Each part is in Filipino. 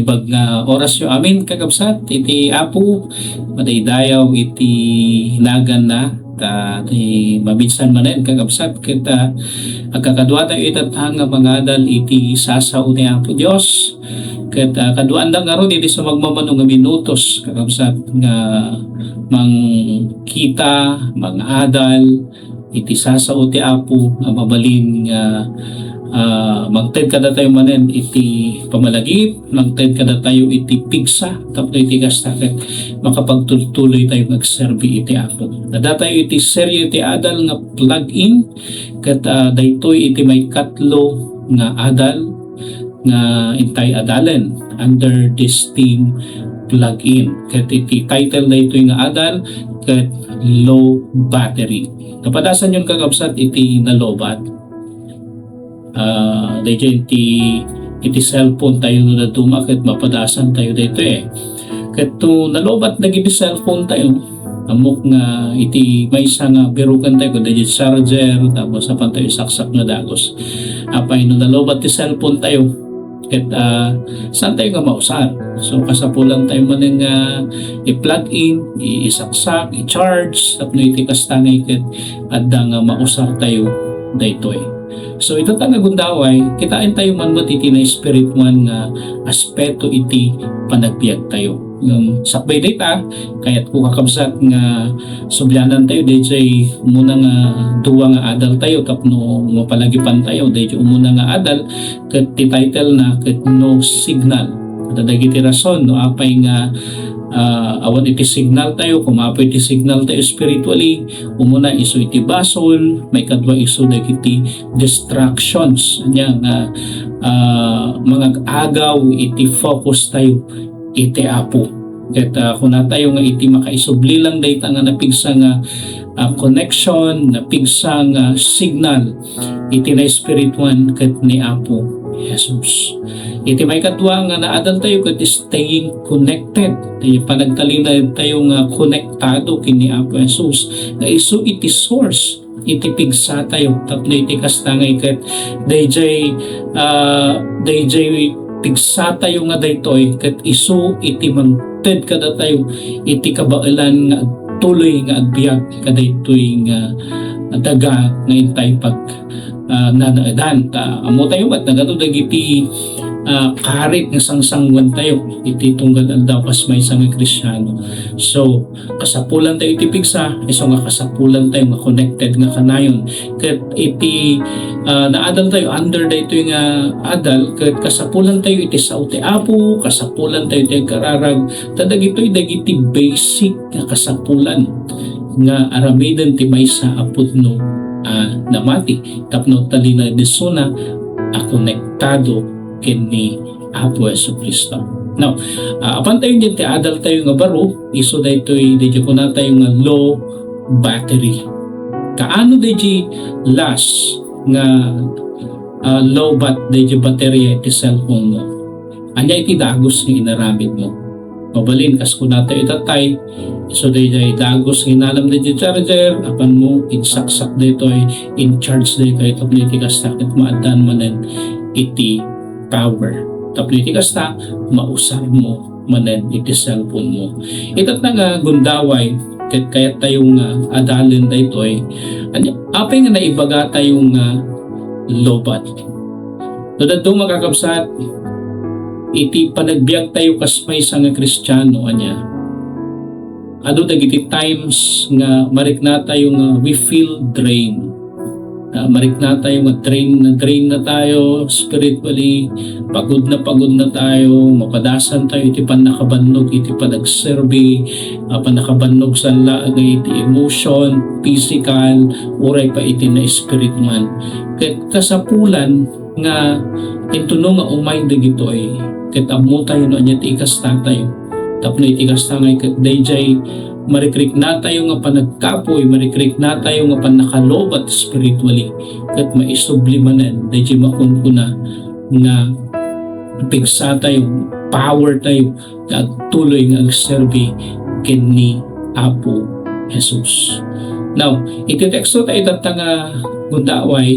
Pag nga oras yung amin kakabsat, iti apo, madaydayaw iti hinagan na, iti mabinsan manen kakabsat, kita agkakadwa tayo itatang nga mangadal iti sasaw ni Apo Diyos. Kita kaduan lang nga ron iti sa magmamano nga minutos kakabsat nga mangkita, mangadal, iti sasaw ti Apo, nga mabalin nga magted kada tayo manen iti pamalagip, magted kada tayo iti pigsa, tapos iti kastakit makapagtuloy tayo magserbi iti Apo. Nada tayo iti serye iti adal nga plug-in kat daytoy iti may katlo nga adal nga intay adalen under this theme plug-in. Kat iti title daytoy nga adal kat low battery. Kapadasan yung kakabsat iti nalobat. Dahil iti cellphone tayo na dumakit mapadasan tayo dito kato nalobat na iti cellphone tayo amok nga iti may isa nga birukan tayo kung dahil charger tapos apan tayo saksak na dagos apay no nalobat ti cellphone tayo ket saan tayo nga mausar so kasapulan tayo maning i-plug in, i-saksak, i-charge tapos no iti kastangay ket adda nga mausar tayo dayto So ito nga gundaway, kitain tayo man mo iti na spirit man nga aspeto iti panagbiag tayo. Yung sakbay data, kaya't kung kakabsat nga subyanan tayo, dahil muna nga duwa nga adal tayo, tapno mapalagipan tayo, dahil muna nga adal, kat ti title na kat no signal. Kadagiti rason, no apay nga awan iti signal tayo, kumapoy iti signal tayo spiritually, umuna iso iti basol, may kadwa iso dagiti distractions anya nga mga agaw iti focus tayo iti Apo. Ket kung tayo nga iti makaisubli lang dayta nga napigsa nga connection, napigsa nga signal iti na spirituan ket ni Apo Jesus. Iti may katwa nga naadal tayo ket staying connected. Tayo panagtalina tayo nga konektado kini Apo Jesus. Nga isu iti source iti pigsa tayo tapno iti kastangay ket dayjay pigsa tayo nga daytoy ket isu iti mangted kada tayo iti kabailan nga tuloy nga agbiag kadaytoy nga daga nga intay pag nanaadan amo tayo at nagato dagiti karit nga sangsangwan tayo iti tunggal aldaw kas may isang Kristiyano. So kasapulan tayo iti pigsa iso nga kasapulan tayo nga connected nga kanayon ket iti naadal tayo under dayto nga adal ket kasapulan tayo iti sao ti Apo, kasapulan tayo iti kararag tadagitoy dagiti basic nga kasapulan nga aramiden ti maysa a pudno namati tapno talina desuna a konektado kini Apo Jesucristo. Now, apan tayo dyan ti adal tayo nga baro iso daytoy dayjay ko na tayo nga low battery. Kaano dayjay last nga low dayjay baterya iti cellphone mo. Anya iti dagos nga inaramid mo. Mabalin kas kun nato itatay so dayjay dagos hinalam dayjay charger apan mo insaksak daytoy in charge daytoy tapno iti kastakit maadan manen iti power tapno iti kasta mausar mo manen iti cellphone mo. Itat na nga gundaway ket kayat tayo nga adalin daytoy apay nga naibaga tayo nga lobat. Dadto makakabsat iti panagbiag tayo kas may isang Kristiyano anya. Ado dagiti times nga marikna tayo nga we feel drained. Marikna tayo nga drain na tayo spiritually, pagod na tayo, mapadasan tayo iti panakabannog iti panagserbi, panakabannog sa laagay iti emotion, physical, uray pa iti na spirit man. Ket kasapulan nga intuno nga umay dagitoy ket ammo tayo no anya ti ikasta tayo tapno iti ikasta ngay ket dayjay marikrik na tayo nga panagkapoy marikrik na tayo nga panakalobat spiritually ket maisublimanan dayjay makunkuna nga pigsa tayo power tayo nga tuloy nga agserbi ken Apo Jesus. Now, iti teksto tayo tatanga gundaway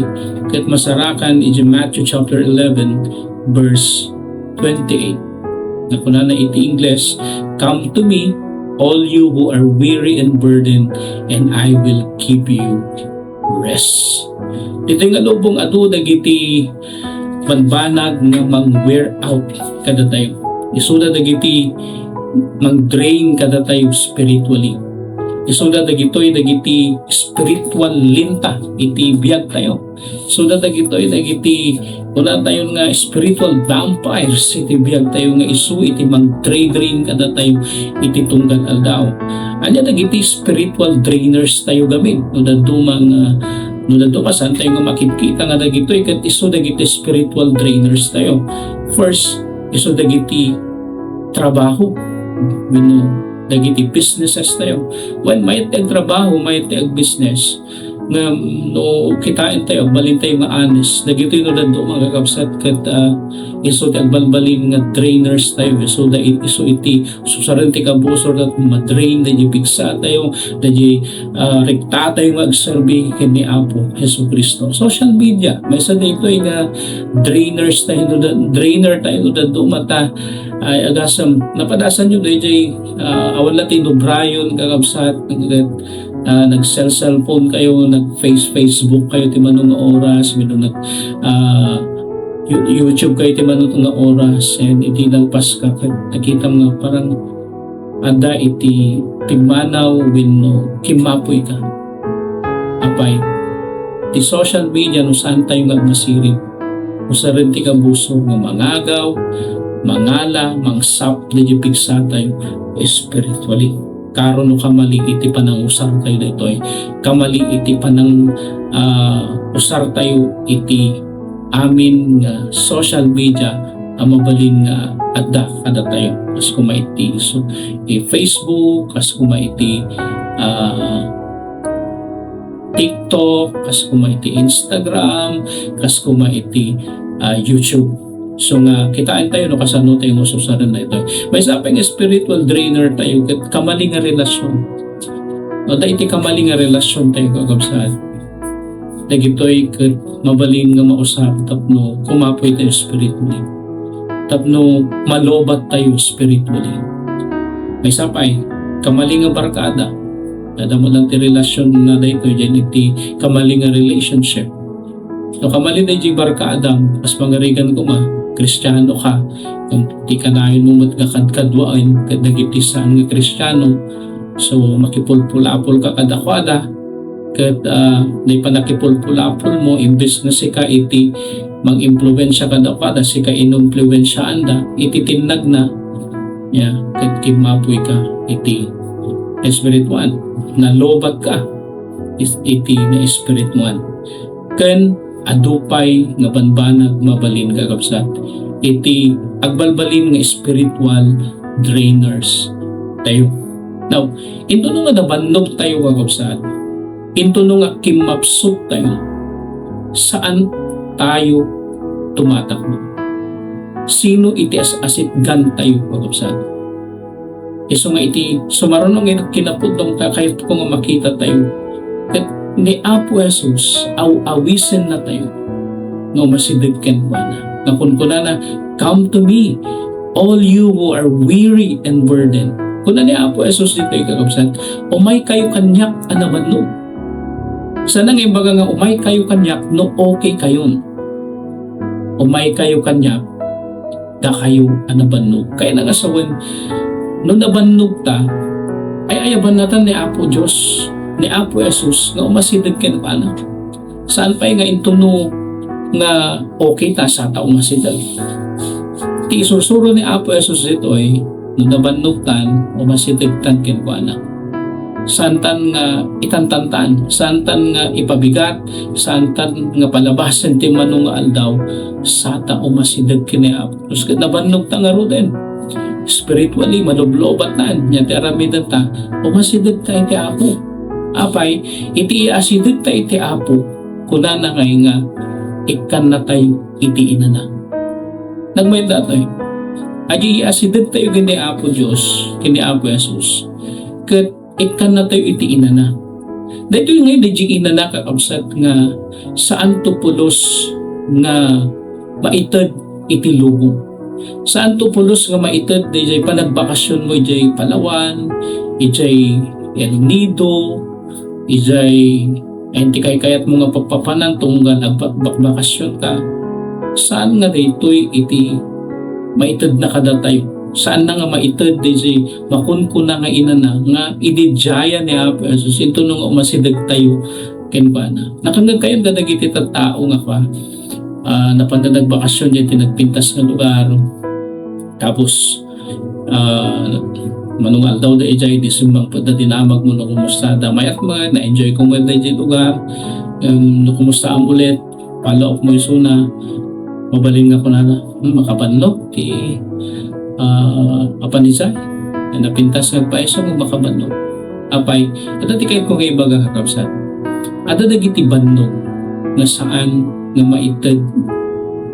ket masarakan iti Matthew chapter 11 verse 28. Na kuna na iti English, "Come to me, all you who are weary and burdened, and I will give you rest." Dito nga lubong adu dagiti banbanag nga mang-wear out kada tayo. Isuda dagiti mang-drain kada tayo spiritually. Isuda dagiti spiritual linta iti biyag tayo. Isuda dagiti una tayo nga spiritual vampires iti biyag tayo nga isu iti mag-drain kada tayo iti tunggal aldaw. Anya dagiti spiritual drainers tayo gamit. Nuna dumasan tayo nga makikita nga dagitoy kat isu dagiti spiritual drainers tayo. First, isu dagiti trabaho. Dagiti businesses tayo. When may tayong trabaho, may tayong business, nga no kitain tayo, balin tayo nga honest. Dagito yung nalado mga kakabsat kat iso ti agbalbalin nga trainers tayo. Iso iti susaranti ka busor at madrain da di bigsa tayo, da di rekta tayo magserbi kini Apo Jesu Cristo. Social media, may sa dito yung drainers tayo, drainer tayo nalado mata ay agasam napadasan nyo dahil awan natin no Brian kakabsat nag-cellphone kayo, nag-Facebook kayo timanong nga oras, minong YouTube kayo timanong nga oras, and iti nagpas ka nakita nga parang ada iti timanaw wenno kimapoy ka apay ti social media no saan tayo nga masirip usarin ti kabuso nga mangagaw mangala, mangsap, na di pigsa tayo spiritually. Karon no kamali iti panang usar tayo dito kamali iti panang usar tayo iti amin nga social media mabalin nga adda kada tayo. As kumaiti so, Facebook, as kumaiti TikTok, as kumaiti Instagram, as kumaiti YouTube. So nga, kitain tayo no kasano tayo ng susaran na ito. May sapang spiritual drainer tayo, kamali nga relasyon. No, dahil iti kamali nga relasyon tayo kagabsaan. Dagitoy mabaling nga mausap, tapno kumapoy tayo spiritually. Tapno malobat tayo spiritually. May sapay, kamali nga barkada. Nada mo lang ti relasyon na dito, dyan iti kamali nga relationship. No, kamali na iti barkada, as pangarigan ko Kristiyano ka, kung di ka nahin mo magkakadkadwaan kadagiti saan nga Kristiyano, so makipulpulapol ka kadakwada kat di pa nakipulpulapol mo imbes nga sika iti mang-impluensya kadakwada sika inumpluensyaan da iti tinag na kat kimapoy ka iti Spirit 1 na lobat ka iti na Spirit 1 ken adupay nga banbanag mabalin kakabsat iti agbalbalin nga spiritual drainers tayo. Now, into nga nabannog tayo kakabsat, into nga kimapsok tayo, saan tayo tumatakbo? Sino iti asitgan tayo kakabsat? Iso nga iti sumaronong kinapudong kahit ko nga makita tayo ni Apo Jesus awisin na tayo no masidagkan mo na kunkuna na come to me all you who are weary and burdened. Kuna ni Apo Jesus dito kakabsat umay kayo kanyak anaban no sana nga ibaga nga umay kayo kanyak no okay kayon umay kayo kanyak da kayo anaban no kaya nangasawan no nabannog ta ay ayaban natin ni Apo Diyos ni Apo Jesus nga umasidag ka na paano. Saan pa nga intuno nga okay ta sa ta umasidag. Ti isusuro ni Apo Jesus dito nung nabanugtan umasidagtan ka na paano. Santan nga itantantan, santan nga ipabigat, santan nga palabasan ti manong nga aldaw, sa ta umasidag ka ni Apo. Tapos nabanugtan nga ro din. Spiritually, maloblobat na niya ti aramidan ta, umasidag ta iti Apo. Apay, iti asidag ta iti Apo, kuna na ngay nga, ikan na tayo iti ina na. Nagmay datoy, adi asidag tayo gini Apo Diyos, kini Apo Jesus, kat ikan na tayo iti ina na. Dito yung ngayon, di ina na kakabsat nga, saan tupulos nga maitad iti lubong. Saan to pulos nga maited DJ panagbakasyon mo DJ Palawan, DJ El Nido, DJ enti kay kayat mo nga pagpapanan tunggal agbakbakasyon ka. Saan nga daytoy iti maited na kada tayo? Saan na nga maited DJ makun na nga inana nga ididjaya ni Apo Jesus into nung umasidag tayo ken bana. Nakangag kayo gadagiti tao nga pa. Napandadag bakasyon niya tinagpintas nga lugar tapos manungal daw da ijay di sumbang pada dinamag mo no kumusta da mayat mga na-enjoy ko mo da ijay lugar no kumusta ang ulit palaok mo isuna mabaling nga ko na makabanlog ti apan isa napintas nga pa isa mo makabanlog apay at di kayo kung kayo baga kakapsat at dagiti banlog nga saan nga maited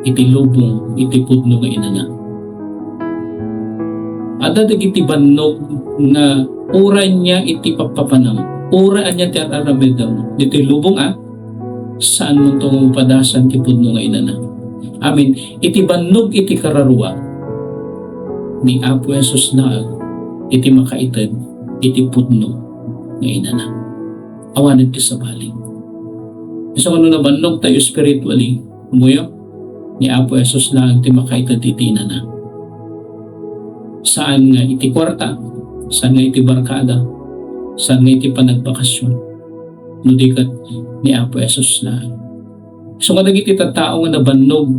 iti lubong iti pudno nga inana. Ada dagiti bannog nga oran niya iti papapanam. Oran niya ti araramedam. Dito lubong saan mo itong padasan ti pudno nga inana. Amin. Iti bannog iti kararua ni Apo Jesus na iti makaited iti pudno nga inana. Awanan ti sabaling. So ano na bannog tayo spiritually, umuyo ni Apo Jesus lang ti makaitad iti na. Saan nga iti kwarta, saan nga iti barkada, saan nga iti panagbakasyon, nudikat ni Apo Jesus lang. So kadag iti tao nga nabannog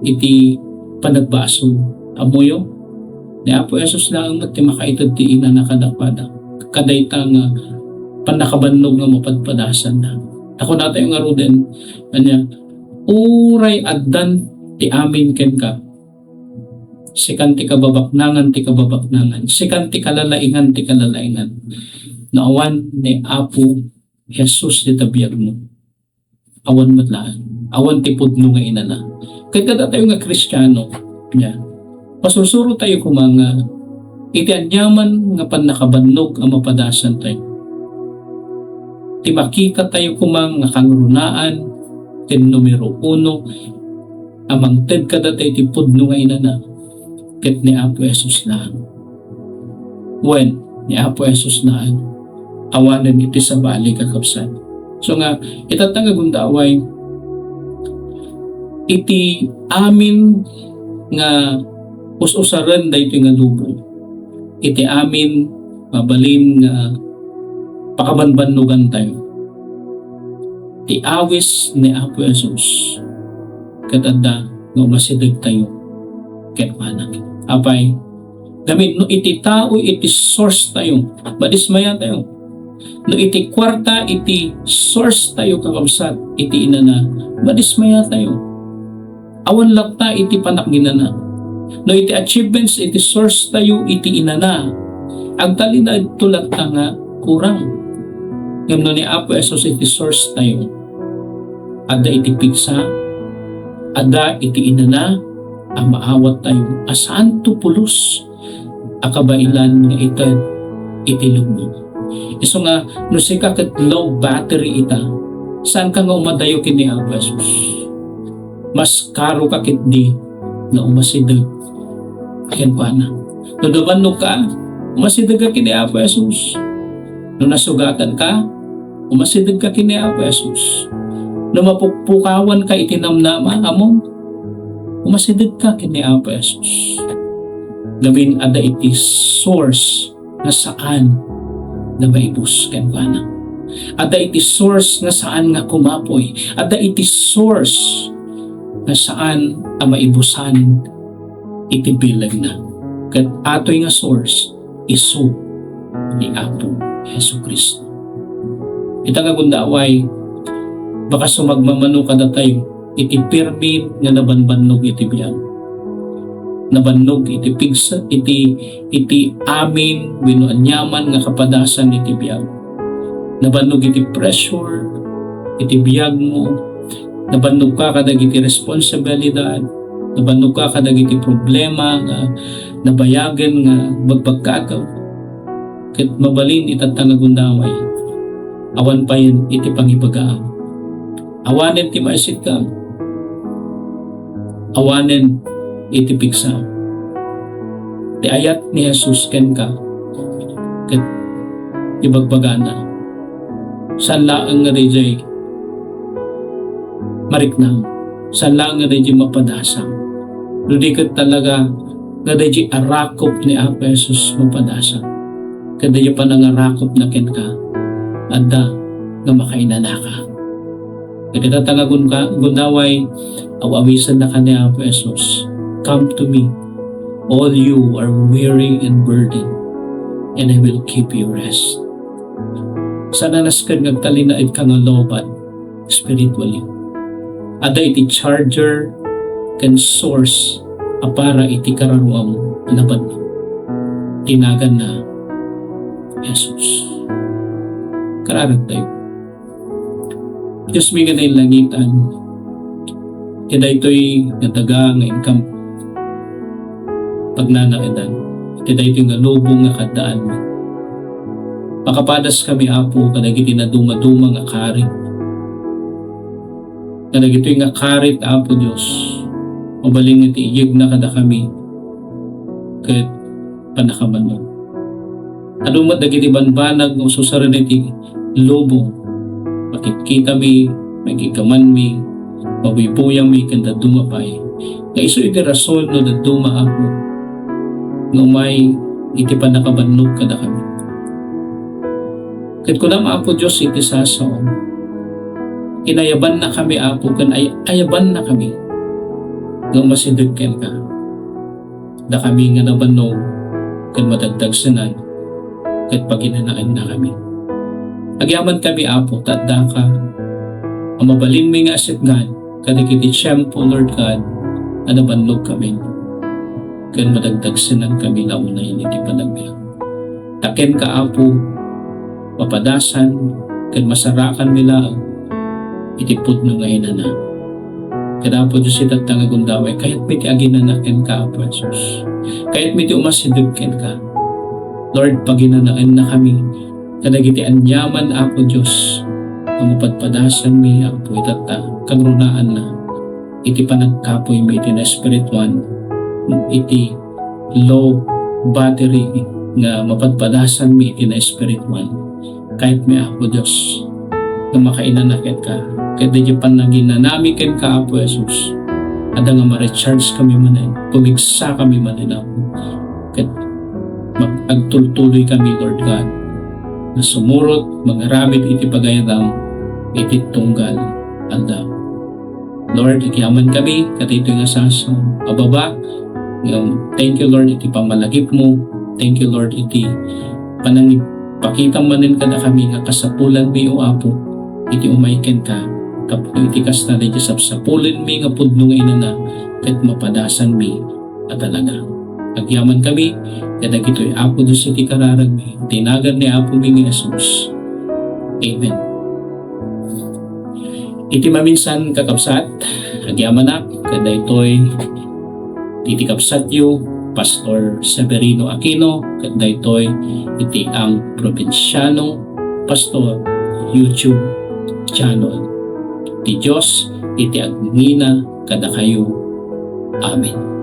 iti panagbaso, amuyo ni Apo Jesus lang ti makaitad ti ina na kadakpada, kadayta nga panakabannog nga mapadpadasan na. Ako na tayo nga ruden, kanya, uray addan ti amin ken ka. Sikan ti kababaknangan, sikan ti kalalaingan, naawan ni Apo Jesus di tabiyag mo. Awan matlaan, awan ti pudno nga inana. Kaya kada tayo nga Kristiyano, pasusuro tayo kumanga, iti anyaman nga panakabannog ang mapadasan tayo. Ti makita tayo kumang nga kangrunaan ken numero 1 amang ted kada tayo ti pudno nga inana ket ni Apo Jesus lang. When ni Apo Jesus lang awanan iti sa bali kakabsat. So nga itatanga gundaway iti amin nga us-usaran daytoy nga lubo. Iti amin mabalin nga pakabanbanlugan tayo. Ti awis ni Apo Jesus katanda nga masidag tayo ket mana. Apay damit no iti tao iti source tayo. Madismaya tayo. No iti kwarta iti source tayo kakabsat iti inana. Madismaya tayo. Awan lakta iti panakginana. No iti achievements iti source tayo iti inana. Ang talina tulak nga kurang. Ngam ni Apo Jesus iti source tayo. Ada iti pigsa, ada iti inana, ang maawat tayo. Asaan to pulos? Akabailan nga iti lubong. Iso nga, no sika ket low battery ita, saan ka nga umadayo kini Apo Jesus? Mas karo ka ket di na umasidag. Ken pana. No dabannog ka, umasidag ka kini Apo Jesus. No nasugatan ka, umasidag ka kini Apo Jesus. No mapukpukawan ka itinamnama among, umasidag ka kini Apo Jesus. Gawin ada iti source na saan na maibus ken kana. Ada iti source na saan nga kumapoy. Ada iti source na saan ang maibusan iti bilag na. Kat atoy nga source isu ni Apo Jesu Kristo. Ita nga gundaway, baka sumagmamano kada tayo, iti pirmin nga nabanbannog iti biyag. Nabannog iti pigsa, iti amin, binuanyaman nga kapadasan iti biyag. Nabannog iti pressure, iti biyag mo. Nabannog ka kadag iti responsibilidad. Nabannog ka kadag iti problema nga nabayagan nga magbagkagaw. Ket mabalin itatanga gundaway. Awan pa yun iti pangibagaan. Awanen ti maisit ka. Awanen iti piksa. Ti ayat ni Jesus ken ka ket ibagbagana. San laeng nga dijay mariknang, san laeng nga dijay mapadasang. Ludi ket talaga nga dijay arakop ni Apo Jesus mapadasang. Ket dijay panangarakop na ken ka adda nga makainana ka. Ket tangagun ka gundaway awisan na ka ni Apo Jesus. Come to me, all you are weary and burdened, and I will give you rest. Sana nasken ngagtalinaid ka nga lobat spiritually. Ada iti charger can source para iti kararuam laban mo. Tinagan na Jesus. Kararag tayo. Diyos may ganay langitan. Kaya ito'y nataga nga income pagnanaidan. Kaya ito'y nga lubong nga kadaan mo. Makapadas kami, Apo, kadagiti na dumaduma nga karit. Kadagiti nga karit, Apo Diyos. Mabaling iti iyag na kada kami. Kahit panakaman mo. Adumat dagiti banbanag o susaran iti lubong. Makikita mi, makikaman mi, mabibuyang mi kanda dumapay. Nga iso iti rason no daduma ako. Nga may iti panakabannog kada kami. Ket kunam Apo Diyos iti sasaon. Inayaban na kami Apo kan ayaban na kami. Nga masideg ken ka. Da kami nga nabannog kan madagdag sanan ket paginanaan na kami. Agyaman kami Apo tadda ka. Ang mabalin mi nga asitgan kadagiti tiyempo Lord God na nabannog kami. Ken madagdag sanan kami launay iti panagbiag. Taken ka Apo mapadasan ken masarakan nila iti pudno nga inana. Kada po Diyos itat nga gundaway kahit miti aginanaken ka Apo Jesus. Kahit miti umasideg ken ka. Lord, paginanaan na kami kadagiti anyaman Apo Diyos ang mapadpadasan mi Apo itat kagrunaan na iti panagkapoy mi iti na spirituan iti low battery nga mapadpadasan mi iti na spirituan. Kahit may Apo Diyos na makainanakit ka kahit di panagin na namin ken ka Apo Jesus ada nga ma-recharge kami manin pumigsa kami manin Apo kahit magagtultuloy kami Lord God na sumurot mangaramid iti pagayadam iti tunggal anda Lord ikiaman kami kahit ito nga saso ababa thank you Lord iti pamalagip mo thank you Lord iti panangib pakitang manin ka na kami nga kasapulan mi o Apo iti umayken ka kapag iti kas na iti sapsapulan mi nga pudno nga inana kahit mapadasan mi at talaga agyaman kami kada gito'y Apo Diyos iti kararag mi tinagan ni Apo mi nga Jesus. Amen. Iti maminsan kakabsat agyaman na kada ito'y iti kapsat yu Pastor Severino Aquino ket daytoy iti ang Provinciano Pastor YouTube channel. Ti Dios iti agngina kada kayo. Amen.